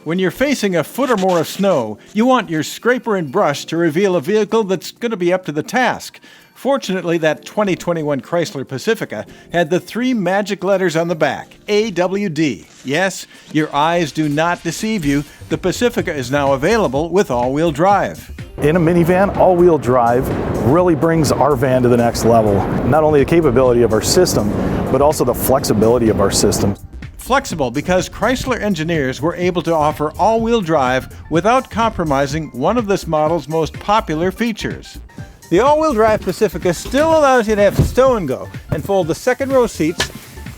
When you're facing a foot or more of snow, you want your scraper and brush to reveal a vehicle that's going to be up to the task. Fortunately, that 2021 Chrysler Pacifica had the 3 magic letters on the back, AWD. Yes, your eyes do not deceive you. The Pacifica is now available with all-wheel drive. In a minivan, all-wheel drive really brings our van to the next level. Not only the capability of our system, but also the flexibility of our system. Flexible because Chrysler engineers were able to offer all-wheel drive without compromising one of this model's most popular features. The all-wheel drive Pacifica still allows you to have stow and go and fold the second row seats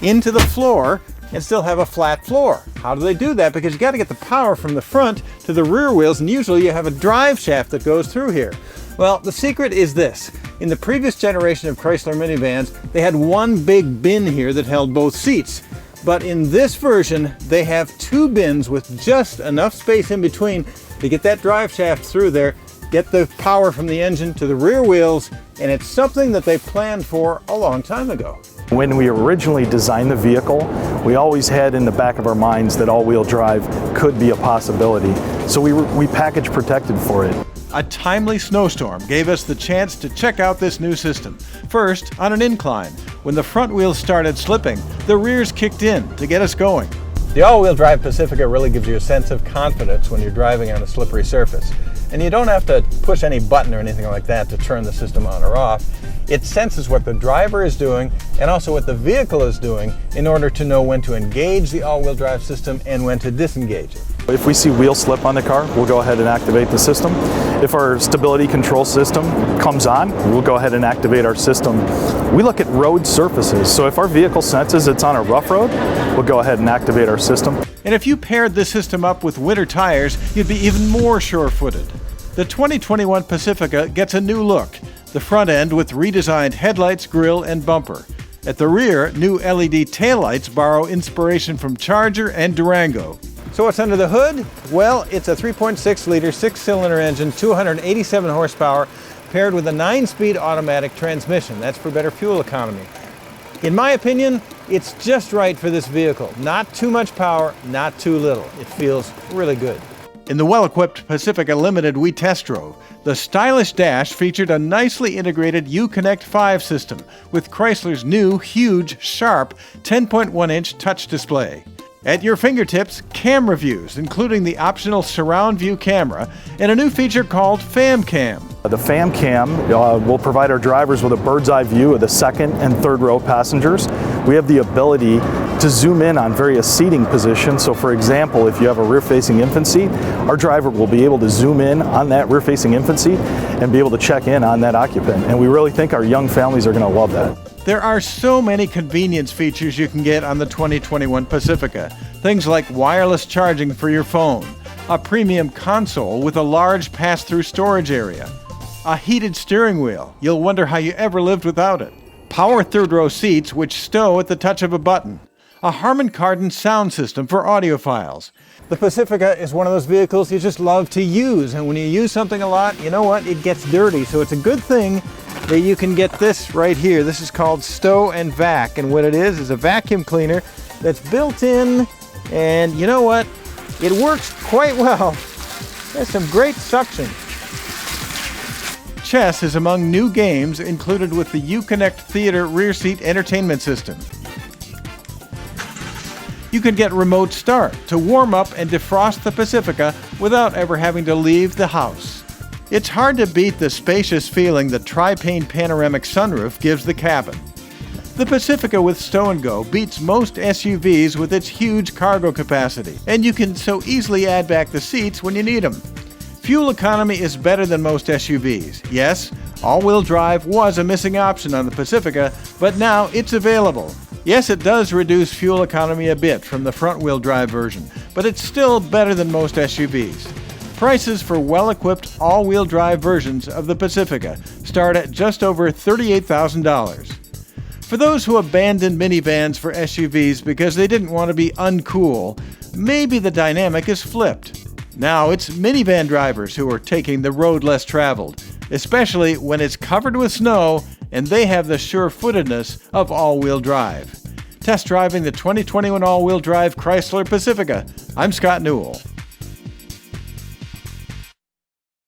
into the floor and still have a flat floor. How do they do that? Because you got to get the power from the front to the rear wheels, and usually you have a drive shaft that goes through here. Well, the secret is this. In the previous generation of Chrysler minivans, they had one big bin here that held both seats. But in this version, they have 2 bins with just enough space in between to get that drive shaft through there, get the power from the engine to the rear wheels, and it's something that they planned for a long time ago. When we originally designed the vehicle, we always had in the back of our minds that all-wheel drive could be a possibility. So we package protected for it. A timely snowstorm gave us the chance to check out this new system. First, on an incline. When the front wheels started slipping, the rears kicked in to get us going. The all-wheel drive Pacifica really gives you a sense of confidence when you're driving on a slippery surface. And you don't have to push any button or anything like that to turn the system on or off. It senses what the driver is doing and also what the vehicle is doing in order to know when to engage the all-wheel drive system and when to disengage it. If we see wheel slip on the car, we'll go ahead and activate the system. If our stability control system comes on, we'll go ahead and activate our system. We look at road surfaces, so if our vehicle senses it's on a rough road, we'll go ahead and activate our system. And if you paired this system up with winter tires, you'd be even more sure-footed. The 2021 Pacifica gets a new look. The front end with redesigned headlights, grille, and bumper. At the rear, new LED taillights borrow inspiration from Charger and Durango. So what's under the hood? Well, it's a 3.6-liter 6-cylinder engine, 287 horsepower, paired with a 9-speed automatic transmission. That's for better fuel economy. In my opinion, it's just right for this vehicle. Not too much power, not too little. It feels really good. In the well-equipped Pacifica Limited we test drove, the stylish dash featured a nicely integrated Uconnect 5 system with Chrysler's new, huge, sharp 10.1-inch touch display. At your fingertips, camera views, including the optional surround view camera and a new feature called Fam Cam. The Fam Cam will provide our drivers with a bird's eye view of the second and third row passengers. We have the ability to zoom in on various seating positions. So for example, if you have a rear-facing infant seat, our driver will be able to zoom in on that rear-facing infant seat and be able to check in on that occupant. And we really think our young families are going to love that. There are so many convenience features you can get on the 2021 Pacifica. Things like wireless charging for your phone, a premium console with a large pass-through storage area, a heated steering wheel. You'll wonder how you ever lived without it. Power third-row seats which stow at the touch of a button. A Harman Kardon sound system for audiophiles. The Pacifica is one of those vehicles you just love to use, and when you use something a lot, you know what? It gets dirty, so it's a good thing that you can get this right here. This is called Stow and Vac, and what it is a vacuum cleaner that's built in, and you know what? It works quite well. There's some great suction. Chess is among new games included with the Uconnect Theater rear seat entertainment system. You can get remote start to warm up and defrost the Pacifica without ever having to leave the house. It's hard to beat the spacious feeling the tri-pane panoramic sunroof gives the cabin. The Pacifica with Stow and Go beats most SUVs with its huge cargo capacity, and you can so easily add back the seats when you need them. Fuel economy is better than most SUVs. Yes, all-wheel drive was a missing option on the Pacifica, but now it's available. Yes, it does reduce fuel economy a bit from the front-wheel drive version, but it's still better than most SUVs. Prices for well-equipped all-wheel drive versions of the Pacifica start at just over $38,000. For those who abandoned minivans for SUVs because they didn't want to be uncool, maybe the dynamic is flipped. Now it's minivan drivers who are taking the road less traveled, especially when it's covered with snow and they have the sure-footedness of all-wheel drive. Test driving the 2021 all-wheel drive Chrysler Pacifica. I'm Scott Newell.